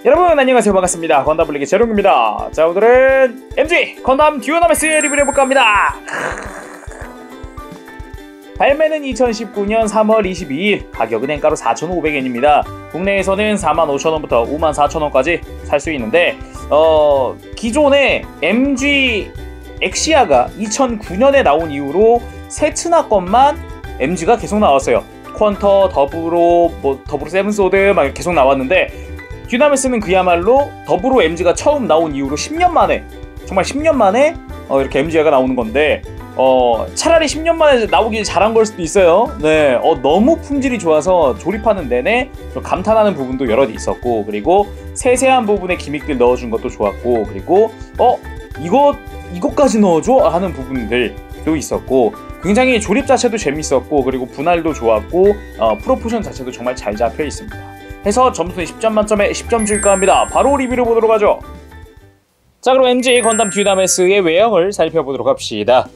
여러분 안녕하세요, 반갑습니다. 건담 블랙의 재룡입니다. 자, 오늘은 MG 건담 듀오나메스 리뷰를 해볼까 합니다. 발매는 2019년 3월 22일, 가격은 엔가로 4,500엔입니다. 국내에서는 45,000원부터 54,000원까지 살 수 있는데 기존에 MG 엑시아가 2009년에 나온 이후로 새 츠나건만 MG가 계속 나왔어요. 퀀터, 더브로 세븐소드 막 계속 나왔는데, 듀나메스는 그야말로 더브로 MG가 처음 나온 이후로 10년 만에, 정말 10년 만에 이렇게 MG가 나오는 건데, 차라리 10년 만에 나오길 잘한 걸 수도 있어요. 네, 너무 품질이 좋아서 조립하는 내내 좀 감탄하는 부분도 여러 있었고, 그리고 세세한 부분에 기믹들 넣어준 것도 좋았고, 그리고 이것까지 넣어줘? 하는 부분들도 있었고, 굉장히 조립 자체도 재밌었고, 그리고 분할도 좋았고, 프로포션 자체도 정말 잘 잡혀 있습니다. 해서 점수는 10점 만점에 10점 줄까 합니다. 바로 리뷰를 보도록 하죠. 자, 그럼 MG 건담 듀나메스의 외형을 살펴보도록 합시다.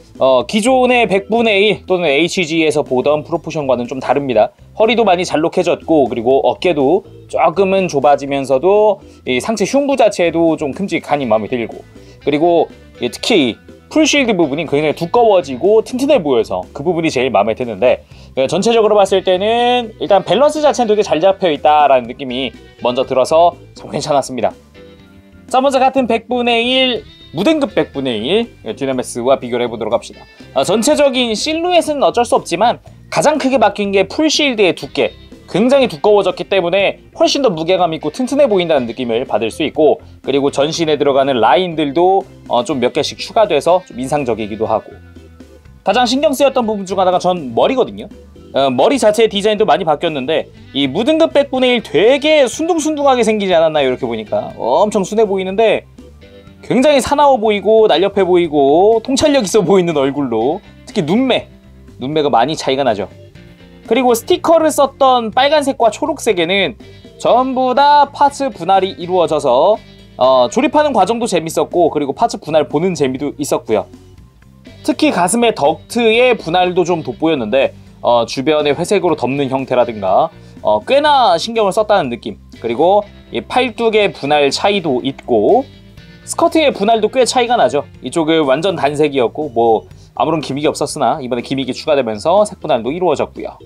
기존의 100분의 1 또는 HG에서 보던 프로포션과는 좀 다릅니다. 허리도 많이 잘록해졌고, 그리고 어깨도 조금은 좁아지면서도 이 상체 흉부 자체도 좀 큼직하니 마음에 들고, 그리고 특히 풀실드 부분이 굉장히 두꺼워지고 튼튼해 보여서 그 부분이 제일 마음에 드는데, 전체적으로 봤을 때는 일단 밸런스 자체는 되게 잘 잡혀있다라는 느낌이 먼저 들어서 참 괜찮았습니다. 자, 먼저 같은 100분의 1, 무등급 100분의 1 듀나메스와 비교를 해보도록 합시다. 전체적인 실루엣은 어쩔 수 없지만 가장 크게 바뀐 게 풀실드의 두께, 굉장히 두꺼워졌기 때문에 훨씬 더 무게감 있고 튼튼해 보인다는 느낌을 받을 수 있고, 그리고 전신에 들어가는 라인들도 좀 몇 개씩 추가돼서 좀 인상적이기도 하고, 가장 신경 쓰였던 부분 중 하나가 전 머리거든요. 머리 자체의 디자인도 많이 바뀌었는데, 이 무등급 100분의 1 되게 순둥순둥하게 생기지 않았나요? 이렇게 보니까 엄청 순해 보이는데 굉장히 사나워 보이고 날렵해 보이고 통찰력 있어 보이는 얼굴로, 특히 눈매가 많이 차이가 나죠. 그리고 스티커를 썼던 빨간색과 초록색에는 전부 다 파츠 분할이 이루어져서 조립하는 과정도 재밌었고, 그리고 파츠 분할 보는 재미도 있었고요. 특히 가슴의 덕트의 분할도 좀 돋보였는데, 주변에 회색으로 덮는 형태라든가 꽤나 신경을 썼다는 느낌, 그리고 이 팔뚝의 분할 차이도 있고, 스커트의 분할도 꽤 차이가 나죠. 이쪽은 완전 단색이었고 아무런 기믹이 없었으나 이번에 기믹이 추가되면서 색 분할도 이루어졌고요.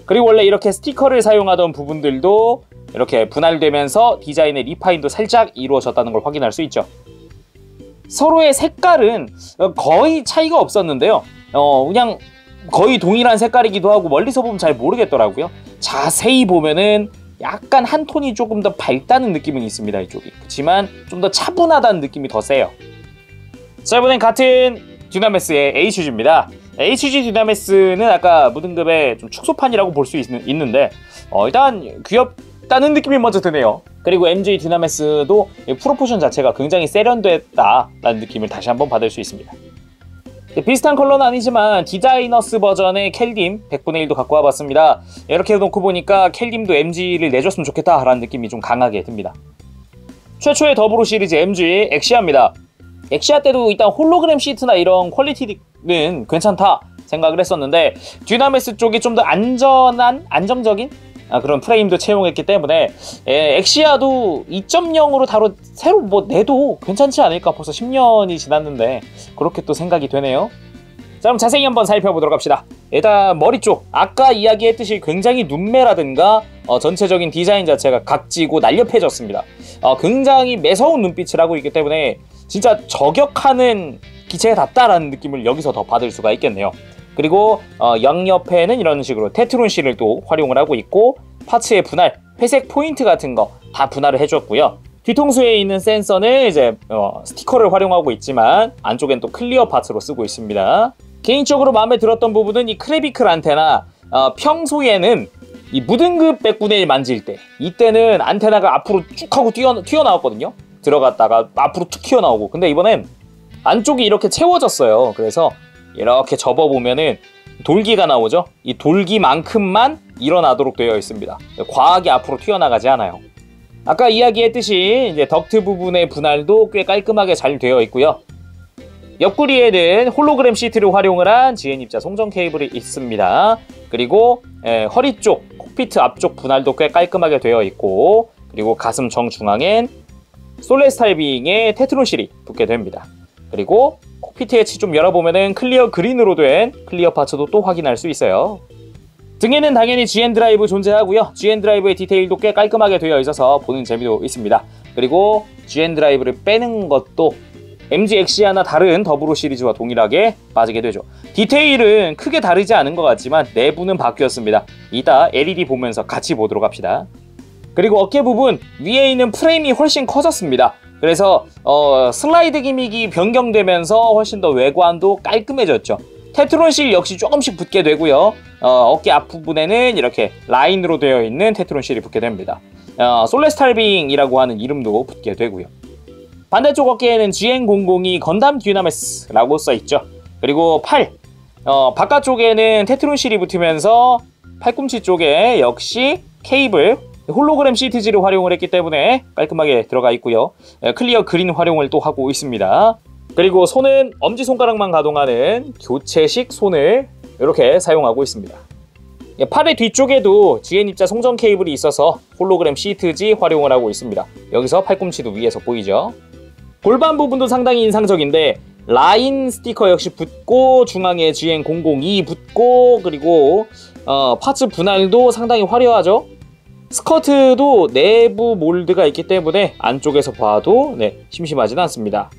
그리고 원래 이렇게 스티커를 사용하던 부분들도 이렇게 분할되면서 디자인의 리파인도 살짝 이루어졌다는 걸 확인할 수 있죠. 서로의 색깔은 거의 차이가 없었는데요. 그냥 거의 동일한 색깔이기도 하고 멀리서 보면 잘 모르겠더라고요. 자세히 보면은 약간 한 톤이 조금 더 밝다는 느낌은 있습니다, 이쪽이. 그렇지만 좀 더 차분하다는 느낌이 더 세요. 자, 이번엔 같은 듀나메스의 HG입니다. HG 듀나메스는 아까 무등급의 좀 축소판이라고 볼 수 있는데 일단 귀엽다는 느낌이 먼저 드네요. 그리고 MG 듀나메스도 프로포션 자체가 굉장히 세련됐다라는 느낌을 다시 한번 받을 수 있습니다. 비슷한 컬러는 아니지만 디자이너스 버전의 켈딤 100분의 1도 갖고 와봤습니다. 이렇게 놓고 보니까 켈딤도 MG를 내줬으면 좋겠다라는 느낌이 좀 강하게 듭니다. 최초의 더브로 시리즈 MG 엑시아입니다. 엑시아 때도 일단 홀로그램 시트나 이런 퀄리티는 괜찮다 생각을 했었는데, 듀나메스 쪽이 좀 더 안정적인 그런 프레임도 채용했기 때문에 엑시아도 2.0으로 새로 내도 괜찮지 않을까. 벌써 10년이 지났는데 그렇게 또 생각이 되네요. 자, 그럼 자세히 한번 살펴보도록 합시다. 일단 머리 쪽, 아까 이야기했듯이 굉장히 눈매라든가 전체적인 디자인 자체가 각지고 날렵해졌습니다. 굉장히 매서운 눈빛을 하고 있기 때문에 진짜 저격하는 기체에 닿다라는 느낌을 여기서 더 받을 수가 있겠네요. 그리고 양옆에는 이런 식으로 테트론 실을 또 활용을 하고 있고, 파츠의 분할, 회색 포인트 같은 거 다 분할을 해줬고요. 뒤통수에 있는 센서는 이제 스티커를 활용하고 있지만 안쪽엔 또 클리어 파츠로 쓰고 있습니다. 개인적으로 마음에 들었던 부분은 이 크레비클 안테나. 평소에는 이 무등급 100분의 1 만질 때, 이때는 안테나가 앞으로 쭉 하고 튀어나왔거든요. 들어갔다가 앞으로 툭 튀어나오고, 근데 이번엔 안쪽이 이렇게 채워졌어요. 그래서 이렇게 접어보면은 돌기가 나오죠. 이 돌기만큼만 일어나도록 되어 있습니다. 과하게 앞으로 튀어나가지 않아요. 아까 이야기했듯이 이제 덕트 부분의 분할도 꽤 깔끔하게 잘 되어 있고요. 옆구리에는 홀로그램 시트를 활용을 한 GN 입자 송전 케이블이 있습니다. 그리고 허리 쪽, 콕피트 앞쪽 분할도 꽤 깔끔하게 되어 있고, 그리고 가슴 정중앙엔 솔레스탈빙의 테트론 실이 붙게 됩니다. 그리고 콕피트 해치 좀 열어보면은 클리어 그린으로 된 클리어 파츠도 또 확인할 수 있어요. 등에는 당연히 GN 드라이브 존재하고요. GN 드라이브의 디테일도 꽤 깔끔하게 되어 있어서 보는 재미도 있습니다. 그리고 GN 드라이브를 빼는 것도 MG 엑시아나 다른 더블오 시리즈와 동일하게 빠지게 되죠. 디테일은 크게 다르지 않은 것 같지만 내부는 바뀌었습니다. 이따 LED 보면서 같이 보도록 합시다. 그리고 어깨 부분 위에 있는 프레임이 훨씬 커졌습니다. 그래서 슬라이드 기믹이 변경되면서 훨씬 더 외관도 깔끔해졌죠. 테트론 실 역시 조금씩 붙게 되고요. 어깨 앞부분에는 이렇게 라인으로 되어 있는 테트론 실이 붙게 됩니다. 솔레스탈빙이라고 하는 이름도 붙게 되고요. 반대쪽 어깨에는 GN002 건담 듀나메스라고 써있죠. 그리고 팔, 바깥쪽에는 테트론 실이 붙으면서 팔꿈치 쪽에 역시 케이블 홀로그램 시트지를 활용을 했기 때문에 깔끔하게 들어가 있고요. 클리어 그린 활용을 또 하고 있습니다. 그리고 손은 엄지손가락만 가동하는 교체식 손을 이렇게 사용하고 있습니다. 팔의 뒤쪽에도 GN 입자 송전 케이블이 있어서 홀로그램 시트지 활용을 하고 있습니다. 여기서 팔꿈치도 위에서 보이죠. 골반 부분도 상당히 인상적인데 라인 스티커 역시 붙고 중앙에 GN002 붙고 그리고 파츠 분할도 상당히 화려하죠. 스커트도 내부 몰드가 있기 때문에 안쪽에서 봐도 심심하진 않습니다.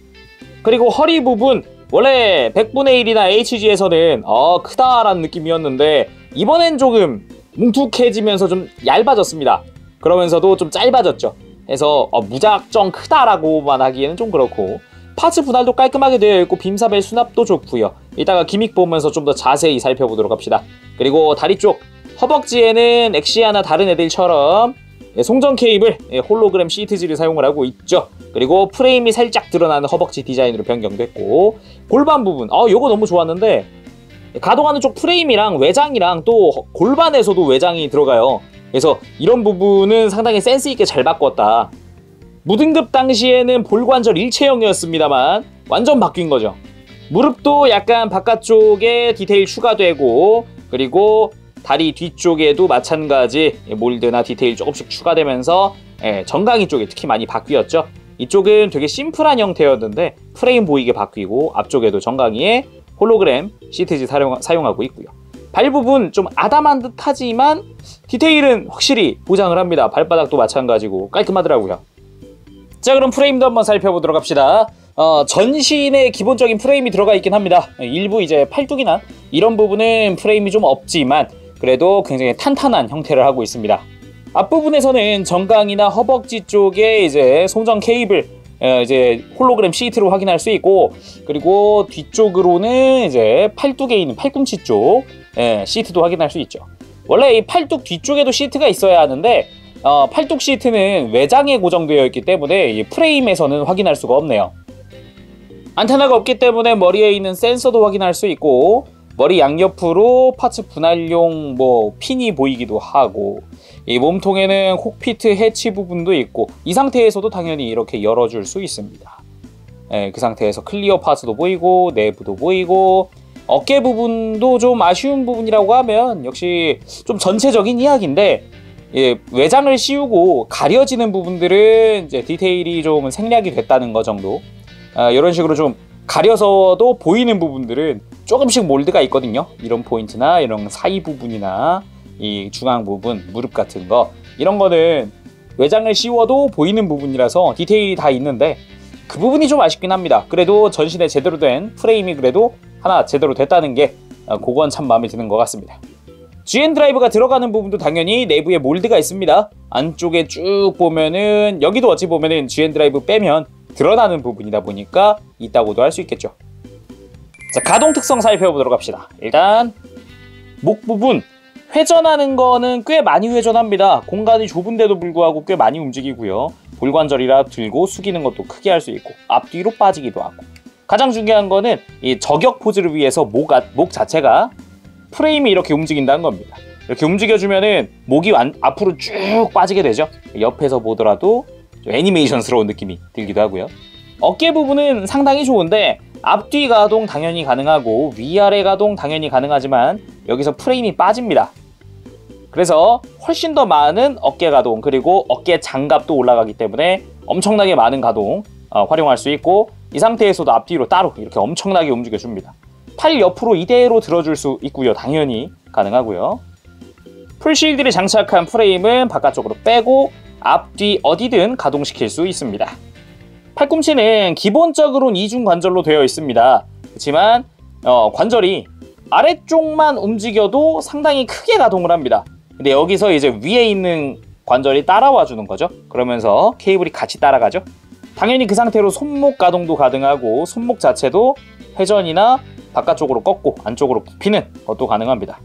그리고 허리 부분 원래 100분의 1이나 HG에서는 크다라는 느낌이었는데 이번엔 조금 뭉툭해지면서 좀 얇아졌습니다. 그러면서도 좀 짧아졌죠. 해서 무작정 크다라고만 하기에는 좀 그렇고 파츠 분할도 깔끔하게 되어 있고 빔사벨 수납도 좋고요. 이따가 기믹 보면서 좀 더 자세히 살펴보도록 합시다. 그리고 다리 쪽 허벅지에는 엑시아나 다른 애들처럼 송전 케이블 홀로그램 시트지를 사용을 하고 있죠. 그리고 프레임이 살짝 드러나는 허벅지 디자인으로 변경됐고 골반 부분 요거 너무 좋았는데 가동하는 쪽 프레임이랑 외장이랑 또 골반에서도 외장이 들어가요. 그래서 이런 부분은 상당히 센스 있게 잘 바꿨다. 무등급 당시에는 볼관절 일체형이었습니다만 완전 바뀐 거죠. 무릎도 약간 바깥쪽에 디테일 추가되고 그리고 다리 뒤쪽에도 마찬가지 몰드나 디테일 조금씩 추가되면서 정강이 쪽에 특히 많이 바뀌었죠. 이쪽은 되게 심플한 형태였는데 프레임 보이게 바뀌고 앞쪽에도 정강이에 홀로그램 시트지 사용하고 있고요. 발 부분 좀 아담한 듯 하지만 디테일은 확실히 보장을 합니다. 발바닥도 마찬가지고 깔끔하더라고요. 자, 그럼 프레임도 한번 살펴보도록 합시다. 전신에 기본적인 프레임이 들어가 있긴 합니다. 일부 이제 팔뚝이나 이런 부분은 프레임이 좀 없지만 그래도 굉장히 탄탄한 형태를 하고 있습니다. 앞부분에서는 정강이나 허벅지 쪽에 이제 송전 케이블 이제 홀로그램 시트로 확인할 수 있고 그리고 뒤쪽으로는 이제 팔뚝에 있는 팔꿈치 쪽 시트도 확인할 수 있죠. 원래 이 팔뚝 뒤쪽에도 시트가 있어야 하는데 팔뚝 시트는 외장에 고정되어 있기 때문에 이 프레임에서는 확인할 수가 없네요. 안테나가 없기 때문에 머리에 있는 센서도 확인할 수 있고 머리 양옆으로 파츠 분할용 핀이 보이기도 하고 이 몸통에는 콕피트 해치 부분도 있고 이 상태에서도 당연히 이렇게 열어줄 수 있습니다. 그 상태에서 클리어 파츠도 보이고 내부도 보이고 어깨 부분도 좀 아쉬운 부분이라고 하면 역시 좀 전체적인 이야기인데 외장을 씌우고 가려지는 부분들은 이제 디테일이 좀 생략이 됐다는 거 정도. 이런 식으로 좀 가려서도 보이는 부분들은 조금씩 몰드가 있거든요. 이런 포인트나 이런 사이 부분이나 이 중앙 부분, 무릎 같은 거 이런 거는 외장을 씌워도 보이는 부분이라서 디테일이 다 있는데 그 부분이 좀 아쉽긴 합니다. 그래도 전신에 제대로 된 프레임이 그래도 하나 제대로 됐다는 게 그건 참 마음에 드는 것 같습니다. GN 드라이브가 들어가는 부분도 당연히 내부에 몰드가 있습니다. 안쪽에 쭉 보면은 여기도 어찌 보면은 GN 드라이브 빼면 드러나는 부분이다 보니까 있다고도 할 수 있겠죠. 자, 가동 특성 살펴보도록 합시다. 일단 목 부분 회전하는 거는 꽤 많이 회전합니다. 공간이 좁은데도 불구하고 꽤 많이 움직이고요. 볼관절이라 들고 숙이는 것도 크게 할 수 있고 앞뒤로 빠지기도 하고 가장 중요한 거는 이 저격 포즈를 위해서 목 자체가 프레임이 이렇게 움직인다는 겁니다. 이렇게 움직여주면은 목이 앞으로 쭉 빠지게 되죠. 옆에서 보더라도 좀 애니메이션스러운 느낌이 들기도 하고요. 어깨 부분은 상당히 좋은데 앞뒤 가동 당연히 가능하고 위아래 가동 당연히 가능하지만 여기서 프레임이 빠집니다. 그래서 훨씬 더 많은 어깨 가동 그리고 어깨 장갑도 올라가기 때문에 엄청나게 많은 가동 활용할 수 있고, 이 상태에서도 앞뒤로 따로 이렇게 엄청나게 움직여줍니다. 팔 옆으로 이대로 들어줄 수 있고요. 당연히 가능하고요. 풀실드를 장착한 프레임은 바깥쪽으로 빼고 앞뒤 어디든 가동시킬 수 있습니다. 팔꿈치는 기본적으로는 이중 관절로 되어 있습니다. 그렇지만 관절이 아래쪽만 움직여도 상당히 크게 가동을 합니다. 근데 여기서 이제 위에 있는 관절이 따라와 주는 거죠. 그러면서 케이블이 같이 따라가죠. 당연히 그 상태로 손목 가동도 가능하고, 손목 자체도 회전이나 바깥쪽으로 꺾고 안쪽으로 굽히는 것도 가능합니다.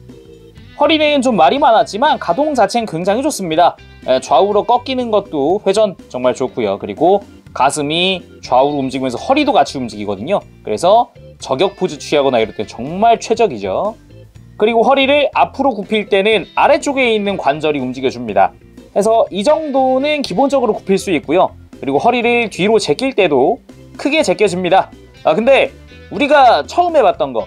허리는 좀 말이 많았지만 가동 자체는 굉장히 좋습니다. 좌우로 꺾이는 것도 회전 정말 좋고요. 그리고 가슴이 좌우로 움직이면서 허리도 같이 움직이거든요. 그래서 저격 포즈 취하거나 이럴 때 정말 최적이죠. 그리고 허리를 앞으로 굽힐 때는 아래쪽에 있는 관절이 움직여줍니다. 그래서 이 정도는 기본적으로 굽힐 수 있고요. 그리고 허리를 뒤로 제낄 때도 크게 제껴집니다. 근데 우리가 처음 해봤던 거,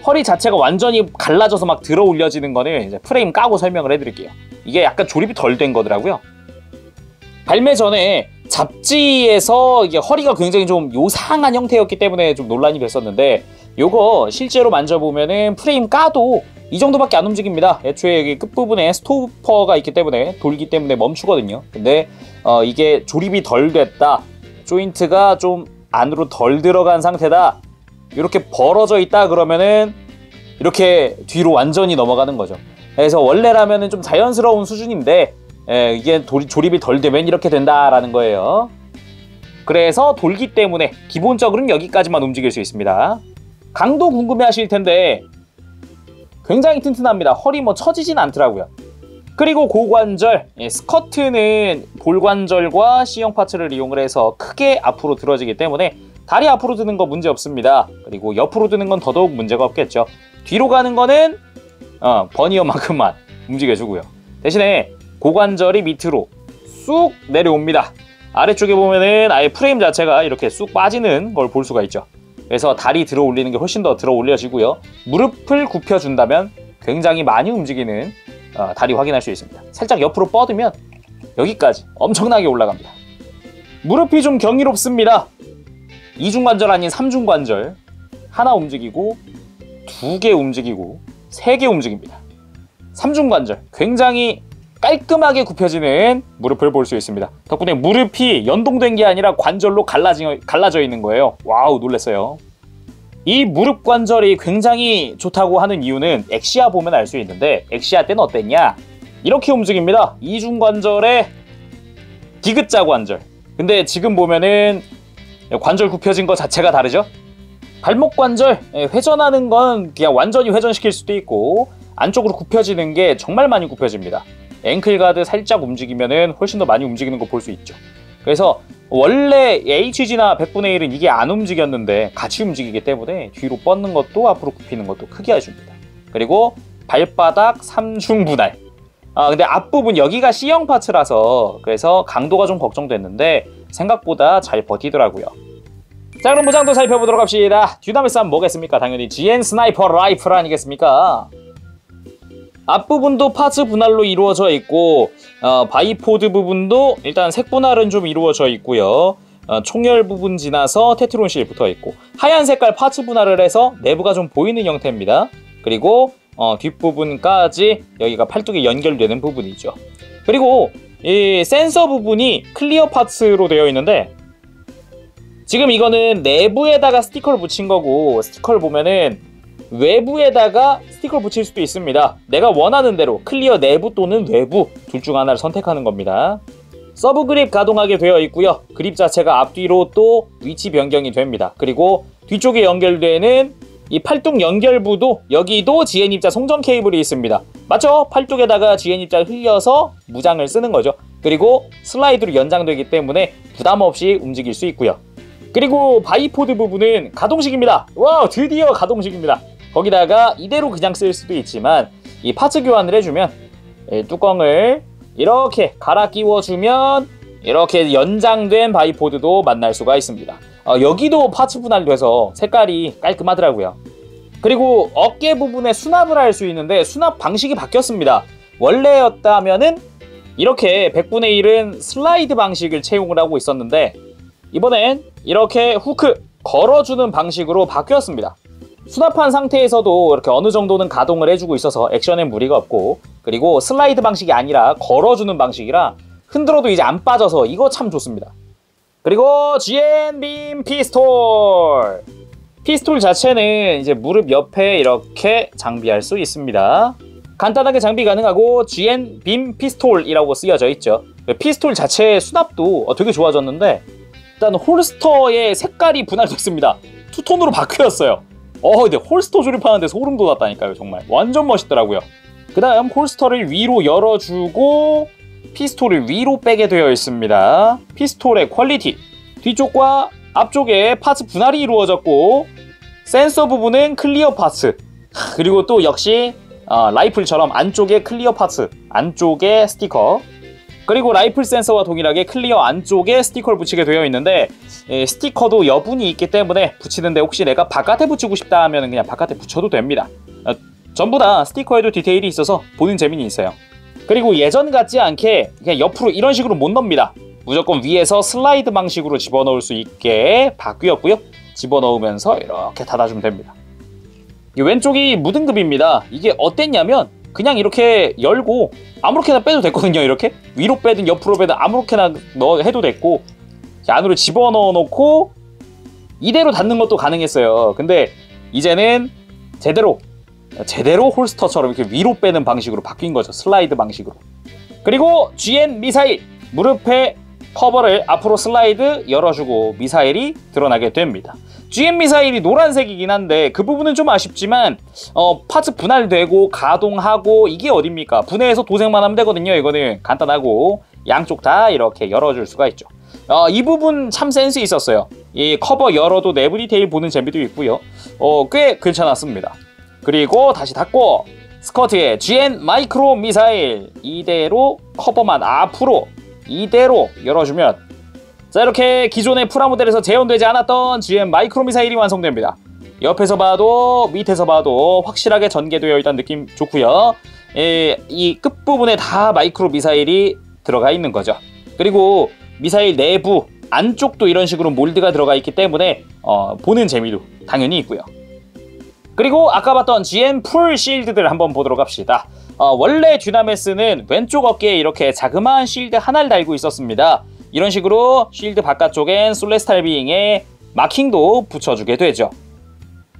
허리 자체가 완전히 갈라져서 막 들어 올려지는 거는 이제 프레임 까고 설명을 해드릴게요. 이게 약간 조립이 덜 된 거더라고요. 발매 전에 잡지에서 이게 허리가 굉장히 좀 요상한 형태였기 때문에 좀 논란이 됐었는데, 요거 실제로 만져보면은 프레임 까도 이 정도밖에 안 움직입니다. 애초에 여기 끝부분에 스토퍼가 있기 때문에, 돌기 때문에 멈추거든요. 근데 이게 조립이 덜 됐다, 조인트가 좀 안으로 덜 들어간 상태다, 이렇게 벌어져 있다 그러면은 이렇게 뒤로 완전히 넘어가는 거죠. 그래서 원래라면은 좀 자연스러운 수준인데 이게 조립이 덜 되면 이렇게 된다라는 거예요. 그래서 돌기 때문에 기본적으로는 여기까지만 움직일 수 있습니다. 강도 궁금해 하실 텐데 굉장히 튼튼합니다. 허리 뭐 처지진 않더라고요. 그리고 고관절, 스커트는 볼관절과 C형 파츠를 이용을 해서 크게 앞으로 들어지기 때문에 다리 앞으로 드는 거 문제 없습니다. 그리고 옆으로 드는 건 더더욱 문제가 없겠죠. 뒤로 가는 거는 버니어만큼만 움직여주고요. 대신에 고관절이 밑으로 쑥 내려옵니다. 아래쪽에 보면은 아예 프레임 자체가 이렇게 쑥 빠지는 걸 볼 수가 있죠. 그래서 다리 들어 올리는 게 훨씬 더 들어 올려지고요. 무릎을 굽혀준다면 굉장히 많이 움직이는 다리 확인할 수 있습니다. 살짝 옆으로 뻗으면 여기까지 엄청나게 올라갑니다. 무릎이 좀 경이롭습니다. 이중관절 아닌 삼중관절, 하나 움직이고 2개 움직이고 3개 움직입니다. 삼중관절, 굉장히 깔끔하게 굽혀지는 무릎을 볼 수 있습니다. 덕분에 무릎이 연동된 게 아니라 관절로 갈라져 있는 거예요. 와우, 놀랐어요. 이 무릎 관절이 굉장히 좋다고 하는 이유는 엑시아 보면 알 수 있는데, 엑시아 때는 어땠냐? 이렇게 움직입니다. 이중관절의 디귿자 관절. 근데 지금 보면은 관절 굽혀진 것 자체가 다르죠? 발목 관절, 회전하는 건 그냥 완전히 회전시킬 수도 있고, 안쪽으로 굽혀지는 게 정말 많이 굽혀집니다. 앵클 가드 살짝 움직이면은 훨씬 더 많이 움직이는 거 볼 수 있죠. 그래서 원래 HG나 100분의 1은 이게 안 움직였는데 같이 움직이기 때문에 뒤로 뻗는 것도 앞으로 굽히는 것도 크게 해줍니다. 그리고 발바닥 3중 분할. 근데 앞부분 여기가 C형 파츠라서 그래서 강도가 좀 걱정됐는데 생각보다 잘 버티더라고요. 자, 그럼 무장도 살펴보도록 합시다. 듀나미스 뭐겠습니까? 당연히 GN 스나이퍼 라이플 아니겠습니까? 앞부분도 파츠 분할로 이루어져 있고, 바이포드 부분도 일단 색 분할은 좀 이루어져 있고요. 총열 부분 지나서 테트론 실 붙어 있고, 하얀 색깔 파츠 분할을 해서 내부가 좀 보이는 형태입니다. 그리고 뒷부분까지 여기가 팔뚝에 연결되는 부분이죠. 그리고 이 센서 부분이 클리어 파츠로 되어 있는데, 지금 이거는 내부에다가 스티커를 붙인 거고, 스티커를 보면은 외부에다가 스티커를 붙일 수도 있습니다. 내가 원하는 대로 클리어 내부 또는 외부 둘 중 하나를 선택하는 겁니다. 서브 그립 가동하게 되어 있고요. 그립 자체가 앞뒤로 또 위치 변경이 됩니다. 그리고 뒤쪽에 연결되는 이 팔뚝 연결부도 여기도 GN 입자 송전 케이블이 있습니다. 맞죠? 팔뚝에다가 GN 입자를 흘려서 무장을 쓰는 거죠. 그리고 슬라이드로 연장되기 때문에 부담 없이 움직일 수 있고요. 그리고 바이포드 부분은 가동식입니다. 와우, 드디어 가동식입니다. 거기다가 이대로 그냥 쓸 수도 있지만 이 파츠 교환을 해주면 뚜껑을 이렇게 갈아 끼워주면 이렇게 연장된 바이포드도 만날 수가 있습니다. 여기도 파츠 분할돼서 색깔이 깔끔하더라고요. 그리고 어깨 부분에 수납을 할 수 있는데 수납 방식이 바뀌었습니다. 원래였다면은 이렇게 100분의 1은 슬라이드 방식을 채용을 하고 있었는데 이번엔 이렇게 후크 걸어주는 방식으로 바뀌었습니다. 수납한 상태에서도 이렇게 어느 정도는 가동을 해주고 있어서 액션엔 무리가 없고, 그리고 슬라이드 방식이 아니라 걸어주는 방식이라 흔들어도 이제 안 빠져서 이거 참 좋습니다. 그리고 GN-빔 피스톨! 피스톨 자체는 이제 무릎 옆에 이렇게 장비할 수 있습니다. 간단하게 장비 가능하고 GN-빔 피스톨이라고 쓰여져 있죠. 피스톨 자체의 수납도 되게 좋아졌는데 일단 홀스터의 색깔이 분할됐습니다. 투톤으로 바뀌었어요. 근데 홀스터 조립하는데 소름 돋았다니까요. 정말 완전 멋있더라고요. 그 다음 홀스터를 위로 열어주고 피스톨을 위로 빼게 되어 있습니다. 피스톨의 퀄리티, 뒤쪽과 앞쪽에 파츠 분할이 이루어졌고 센서 부분은 클리어 파츠, 그리고 또 역시 라이플처럼 안쪽에 클리어 파츠, 안쪽에 스티커, 그리고 라이플 센서와 동일하게 클리어 안쪽에 스티커를 붙이게 되어 있는데 스티커도 여분이 있기 때문에 붙이는데 혹시 내가 바깥에 붙이고 싶다 하면 그냥 바깥에 붙여도 됩니다. 전부 다 스티커에도 디테일이 있어서 보는 재미는 있어요. 그리고 예전 같지 않게 그냥 옆으로 이런 식으로 못 넣습니다. 무조건 위에서 슬라이드 방식으로 집어넣을 수 있게 바뀌었고요. 집어넣으면서 이렇게 닫아주면 됩니다. 왼쪽이 무등급입니다. 이게 어땠냐면 그냥 이렇게 열고 아무렇게나 빼도 됐거든요. 이렇게 위로 빼든 옆으로 빼든 아무렇게나 해도 됐고 안으로 집어넣어 놓고 이대로 닫는 것도 가능했어요. 근데 이제는 제대로 홀스터처럼 이렇게 위로 빼는 방식으로 바뀐 거죠. 슬라이드 방식으로. 그리고 GN 미사일 무릎에 커버를 앞으로 슬라이드 열어주고 미사일이 드러나게 됩니다. GN 미사일이 노란색이긴 한데 그 부분은 좀 아쉽지만 파츠 분할되고 가동하고 이게 어딥니까? 분해해서 도색만 하면 되거든요. 이거는 간단하고 양쪽 다 이렇게 열어줄 수가 있죠. 이 부분 참 센스 있었어요. 이 커버 열어도 내부 디테일 보는 재미도 있고요. 꽤 괜찮았습니다. 그리고 다시 닫고 스커트에 GN 마이크로 미사일 이대로 커버만 앞으로 이대로 열어주면 자 이렇게 기존의 프라모델에서 재현되지 않았던 GN 마이크로 미사일이 완성됩니다. 옆에서 봐도 밑에서 봐도 확실하게 전개되어 있다는 느낌 좋고요. 이 끝부분에 다 마이크로 미사일이 들어가 있는 거죠. 그리고 미사일 내부 안쪽도 이런 식으로 몰드가 들어가 있기 때문에 보는 재미도 당연히 있고요. 그리고 아까 봤던 GN 풀 실드들 한번 보도록 합시다. 원래 듀나메스는 왼쪽 어깨에 이렇게 자그마한 실드 하나를 달고 있었습니다. 이런 식으로 실드 바깥쪽엔 솔레스탈 비잉에 마킹도 붙여주게 되죠.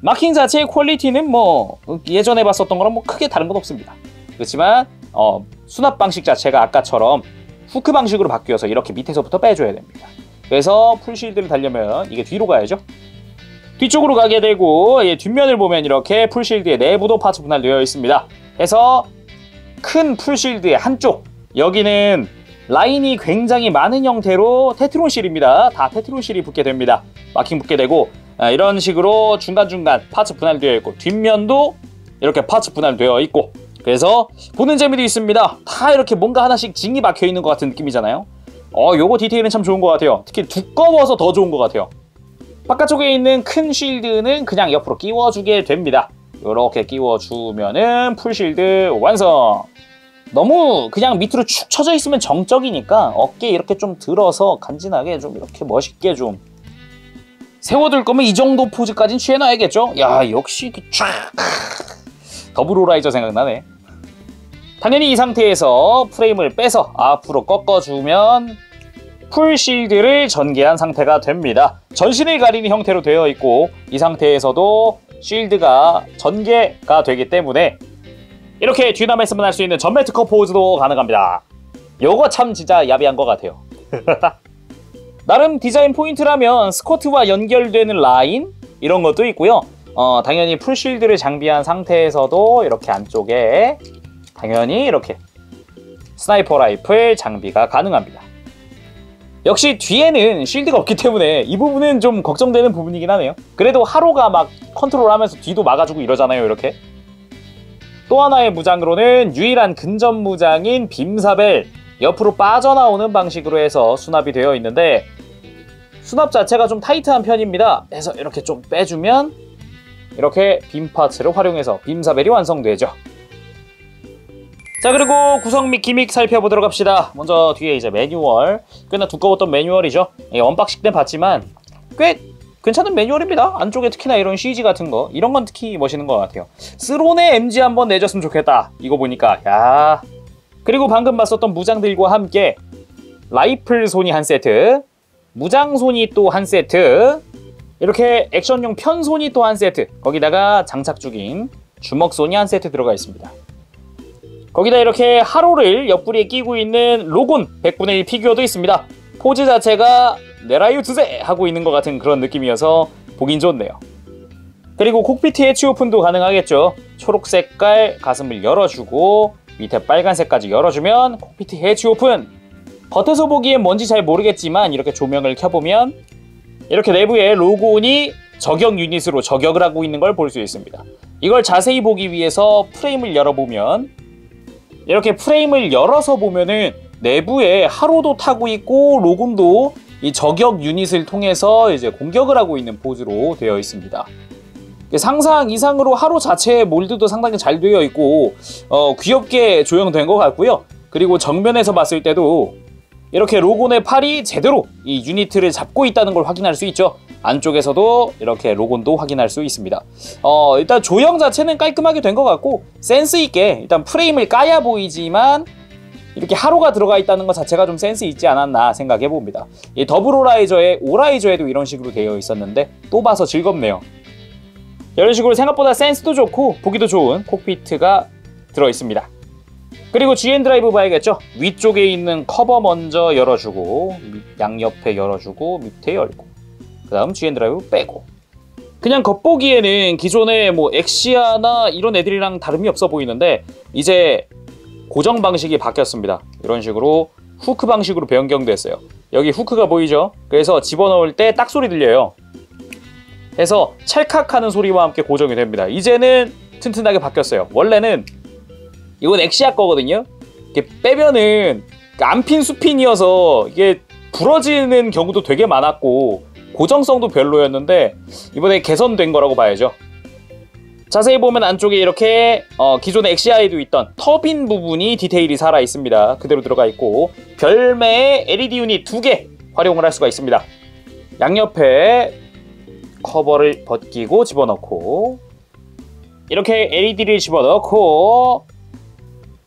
마킹 자체의 퀄리티는 뭐 예전에 봤었던 거랑 뭐 크게 다른 건 없습니다. 그렇지만 수납 방식 자체가 아까처럼 후크 방식으로 바뀌어서 이렇게 밑에서부터 빼줘야 됩니다. 그래서 풀 실드를 달려면 이게 뒤로 가야죠. 뒤쪽으로 가게 되고 뒷면을 보면 이렇게 풀 실드의 내부도 파츠 분할되어 있습니다. 해서 큰 풀 실드의 한쪽 여기는 라인이 굉장히 많은 형태로 테트론 실입니다. 다 테트론 실이 붙게 됩니다. 마킹 붙게 되고 이런 식으로 중간중간 파츠 분할되어 있고 뒷면도 이렇게 파츠 분할되어 있고 그래서 보는 재미도 있습니다. 다 이렇게 뭔가 하나씩 징이 박혀 있는 것 같은 느낌이잖아요. 요거 디테일은 참 좋은 것 같아요. 특히 두꺼워서 더 좋은 것 같아요. 바깥쪽에 있는 큰 쉴드는 그냥 옆으로 끼워주게 됩니다. 이렇게 끼워주면은 풀실드 완성! 너무 그냥 밑으로 축 처져 있으면 정적이니까 어깨 이렇게 좀 들어서 간지나게 좀 이렇게 멋있게 좀 세워둘 거면 이 정도 포즈까진 취해놔야겠죠? 야 역시 쫙 더블 호라이저 생각나네. 당연히 이 상태에서 프레임을 빼서 앞으로 꺾어주면 풀실드를 전개한 상태가 됩니다. 전신을 가리는 형태로 되어 있고 이 상태에서도 실드가 전개가 되기 때문에 이렇게 듀나메스만 할 수 있는 전매 특허 포즈도 가능합니다. 요거 참 진짜 야비한 것 같아요. 나름 디자인 포인트라면 스커트와 연결되는 라인 이런 것도 있고요. 당연히 풀실드를 장비한 상태에서도 이렇게 안쪽에 당연히 이렇게 스나이퍼 라이플 장비가 가능합니다. 역시 뒤에는 쉴드가 없기 때문에 이 부분은 좀 걱정되는 부분이긴 하네요. 그래도 하로가 막 컨트롤하면서 뒤도 막아주고 이러잖아요. 이렇게 또 하나의 무장으로는 유일한 근접 무장인 빔사벨 옆으로 빠져나오는 방식으로 해서 수납이 되어 있는데 수납 자체가 좀 타이트한 편입니다. 그래서 이렇게 좀 빼주면 이렇게 빔 파츠를 활용해서 빔사벨이 완성되죠. 자, 그리고 구성 및 기믹 살펴보도록 합시다. 먼저 뒤에 이제 매뉴얼, 꽤나 두꺼웠던 매뉴얼이죠. 언박싱 때 봤지만 꽤 괜찮은 매뉴얼입니다. 안쪽에 특히나 이런 CG 같은 거, 이런 건 특히 멋있는 것 같아요. 스론의 MG 한번 내줬으면 좋겠다. 이거 보니까 야. 그리고 방금 봤었던 무장들과 함께 라이플 손이 한 세트, 무장 손이 또 한 세트, 이렇게 액션용 편 손이 또 한 세트, 거기다가 장착 중인 주먹 손이 한 세트 들어가 있습니다. 거기다 이렇게 하로를 옆구리에 끼고 있는 로곤 100분의 1 피규어도 있습니다. 포즈 자체가 내라유 드세 하고 있는 것 같은 그런 느낌이어서 보긴 좋네요. 그리고 콕피트 해치 오픈도 가능하겠죠. 초록 색깔 가슴을 열어주고 밑에 빨간색까지 열어주면 콕피트 해치 오픈. 겉에서 보기엔 뭔지 잘 모르겠지만 이렇게 조명을 켜보면 이렇게 내부에 로곤이 저격 유닛으로 저격을 하고 있는 걸 볼 수 있습니다. 이걸 자세히 보기 위해서 프레임을 열어보면, 이렇게 프레임을 열어서 보면은 내부에 하로도 타고 있고 로곤도 이 저격 유닛을 통해서 이제 공격을 하고 있는 포즈로 되어 있습니다. 상상 이상으로 하로 자체의 몰드도 상당히 잘 되어 있고 귀엽게 조형된 것 같고요. 그리고 정면에서 봤을 때도 이렇게 로곤의 팔이 제대로 이 유니트를 잡고 있다는 걸 확인할 수 있죠. 안쪽에서도 이렇게 로곤도 확인할 수 있습니다. 일단 조형 자체는 깔끔하게 된 것 같고 센스 있게 일단 프레임을 까야 보이지만 이렇게 하로가 들어가 있다는 것 자체가 좀 센스 있지 않았나 생각해 봅니다. 이 더블 오라이저의 오라이저에도 이런 식으로 되어 있었는데 또 봐서 즐겁네요. 이런 식으로 생각보다 센스도 좋고 보기도 좋은 콕피트가 들어 있습니다. 그리고 GN 드라이브 봐야겠죠. 위쪽에 있는 커버 먼저 열어주고 양옆에 열어주고 밑에 열고 그 다음 GN 드라이브 빼고. 그냥 겉보기에는 기존의 뭐 엑시아나 이런 애들이랑 다름이 없어 보이는데 이제 고정 방식이 바뀌었습니다. 이런 식으로 후크 방식으로 변경됐어요. 여기 후크가 보이죠? 그래서 집어넣을 때 딱 소리 들려요. 해서 찰칵하는 소리와 함께 고정이 됩니다. 이제는 튼튼하게 바뀌었어요. 원래는 이건 엑시아 거거든요. 이게 빼면은 안핀 수핀이어서 이게 부러지는 경우도 되게 많았고 고정성도 별로였는데 이번에 개선된 거라고 봐야죠. 자세히 보면 안쪽에 이렇게 기존의 엑시아에도 있던 터빈 부분이 디테일이 살아 있습니다. 그대로 들어가 있고 별매의 LED 유닛 2개 활용을 할 수가 있습니다. 양옆에 커버를 벗기고 집어넣고 이렇게 LED를 집어넣고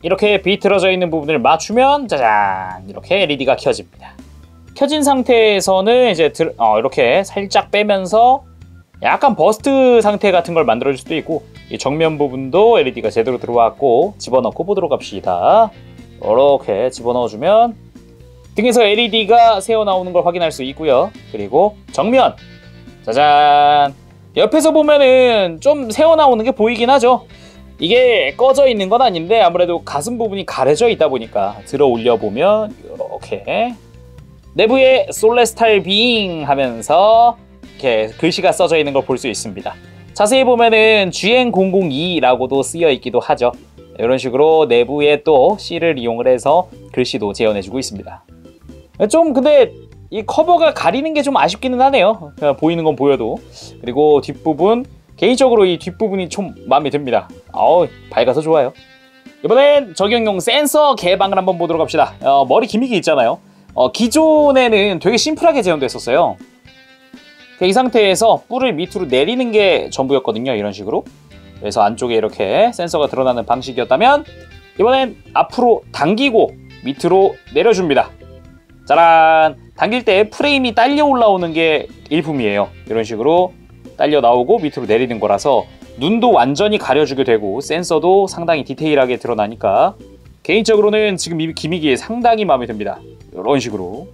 이렇게 비틀어져 있는 부분을 맞추면 짜잔 이렇게 LED가 켜집니다. 켜진 상태에서는 이제 이렇게 살짝 빼면서 약간 버스트 상태 같은 걸 만들어줄 수도 있고 이 정면 부분도 LED가 제대로 들어왔고 집어넣고 보도록 합시다. 이렇게 집어넣어주면 등에서 LED가 새어나오는 걸 확인할 수 있고요. 그리고 정면 짜잔 옆에서 보면은 좀 새어나오는 게 보이긴 하죠. 이게 꺼져 있는 건 아닌데 아무래도 가슴 부분이 가려져 있다 보니까 들어 올려 보면 이렇게 내부에 솔레스탈 빙 하면서 이렇게 글씨가 써져 있는 걸 볼 수 있습니다. 자세히 보면은 GN002라고도 쓰여 있기도 하죠. 이런 식으로 내부에 또 C를 이용을 해서 글씨도 재현해주고 있습니다. 좀 근데 이 커버가 가리는 게 좀 아쉽기는 하네요. 보이는 건 보여도. 그리고 뒷부분 개인적으로 이 뒷부분이 좀 마음에 듭니다. 밝아서 좋아요. 이번엔 적용용 센서 개방을 한번 보도록 합시다. 머리 기믹이 있잖아요. 기존에는 되게 심플하게 재현됐었어요. 이 상태에서 뿔을 밑으로 내리는 게 전부였거든요. 이런 식으로. 그래서 안쪽에 이렇게 센서가 드러나는 방식이었다면 이번엔 앞으로 당기고 밑으로 내려줍니다. 짜란! 당길 때 프레임이 딸려 올라오는 게 일품이에요. 이런 식으로 딸려 나오고 밑으로 내리는 거라서 눈도 완전히 가려주게 되고 센서도 상당히 디테일하게 드러나니까 개인적으로는 지금 이 기믹이 상당히 마음에 듭니다. 이런 식으로.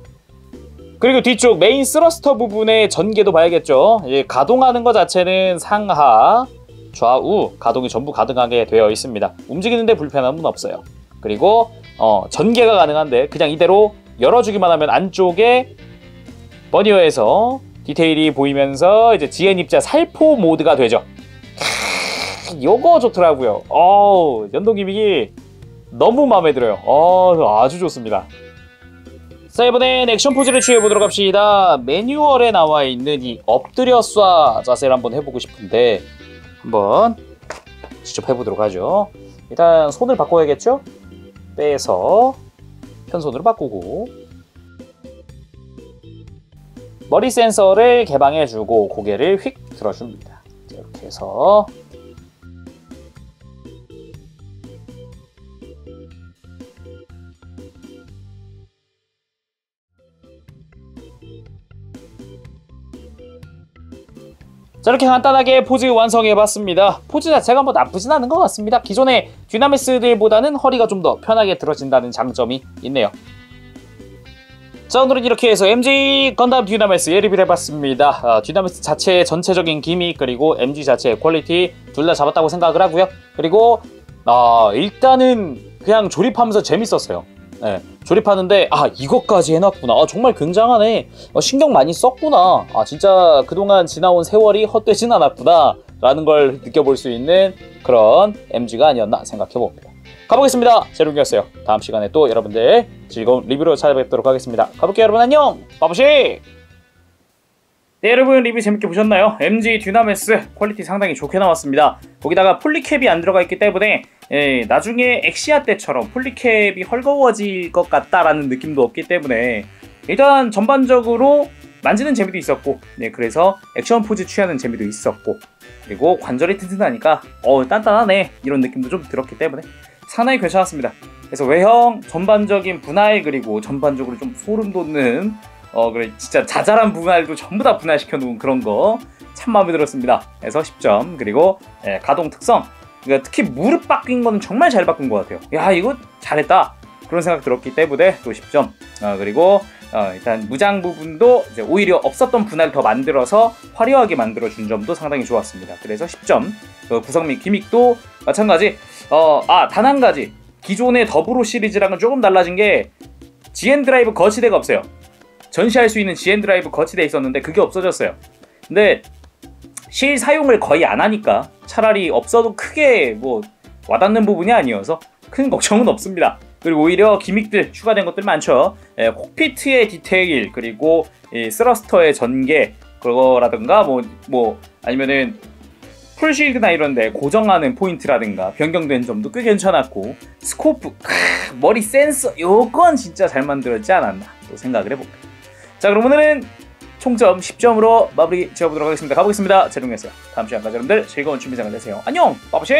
그리고 뒤쪽 메인 스러스터 부분의 전개도 봐야겠죠. 가동하는 것 자체는 상하, 좌우 가동이 전부 가능하게 되어 있습니다. 움직이는데 불편함은 없어요. 그리고 전개가 가능한데 그냥 이대로 열어주기만 하면 안쪽에 버니어에서 디테일이 보이면서 이제 GN 입자 살포 모드가 되죠. 요거 좋더라고요. 연동 기믹이 너무 마음에 들어요. 아주 좋습니다. 자, 이번엔 액션 포즈를 취해보도록 합시다. 매뉴얼에 나와 있는 이 엎드려 쏴 자세를 한번 해보고 싶은데 한번 직접 해보도록 하죠. 일단 손을 바꿔야겠죠? 빼서 편손으로 바꾸고, 머리 센서를 개방해주고 고개를 휙 들어줍니다. 이렇게 해서 자, 이렇게 간단하게 포즈 완성해봤습니다. 포즈 자체가 뭐 나쁘진 않은 것 같습니다. 기존의 듀나메스들보다는 허리가 좀 더 편하게 들어진다는 장점이 있네요. 자, 오늘은 이렇게 해서 MG 건담 듀나메스 리뷰를 해봤습니다. 듀나메스 자체의 전체적인 기믹 그리고 MG 자체의 퀄리티 둘 다 잡았다고 생각을 하고요. 그리고 일단은 그냥 조립하면서 재밌었어요. 네, 조립하는데 이것까지 해놨구나, 정말 굉장하네, 신경 많이 썼구나, 진짜 그동안 지나온 세월이 헛되진 않았구나 라는 걸 느껴볼 수 있는 그런 MG가 아니었나 생각해봅니다. 가보겠습니다. 제롱이었어요. 다음 시간에 또 여러분들 즐거운 리뷰로 찾아뵙도록 하겠습니다. 가볼게요. 여러분 안녕. 바보식. 네, 여러분 리뷰 재밌게 보셨나요? MG 듀나메스 퀄리티 상당히 좋게 나왔습니다. 거기다가 폴리캡이 안 들어가 있기 때문에 나중에 엑시아 때처럼 폴리캡이 헐거워질 것 같다라는 느낌도 없기 때문에 일단 전반적으로 만지는 재미도 있었고, 그래서 액션 포즈 취하는 재미도 있었고, 그리고 관절이 튼튼하니까 단단하네 이런 느낌도 좀 들었기 때문에 상당히 괜찮았습니다. 그래서 외형, 전반적인 분할, 그리고 전반적으로 좀 소름 돋는 그래 진짜 자잘한 분할도 전부 다 분할시켜 놓은 그런 거 참 마음에 들었습니다. 그래서 10점. 그리고 가동 특성, 그러니까 특히 무릎 바뀐 거는 정말 잘 바꾼 것 같아요. 야, 이거 잘했다 그런 생각 들었기 때문에 또 10점. 그리고 일단 무장 부분도 이제 오히려 없었던 분할을 더 만들어서 화려하게 만들어준 점도 상당히 좋았습니다. 그래서 10점. 구성 및 기믹도 마찬가지. 단 한 가지, 기존의 더브로 시리즈랑은 조금 달라진 게 GN 드라이브 거치대가 없어요. 전시할 수 있는 GN 드라이브 거치대 있었는데 그게 없어졌어요. 근데 실 사용을 거의 안 하니까 차라리 없어도 크게 뭐 와닿는 부분이 아니어서 큰 걱정은 없습니다. 그리고 오히려 기믹들 추가된 것들 많죠. 콕피트의 디테일, 그리고 스러스터의 전개 그거라든가 뭐 아니면은 풀실드나 이런데 고정하는 포인트라든가 변경된 점도 꽤 괜찮았고, 스코프, 머리 센서, 요건 진짜 잘 만들었지 않았나 또 생각을 해봅니다. 자, 그럼 오늘은 총점 10점으로 마무리 지어보도록 하겠습니다. 가보겠습니다. 제롱이었어요. 다음 시간까지 여러분들 즐거운 취미 생활 되세요. 안녕! 바보시!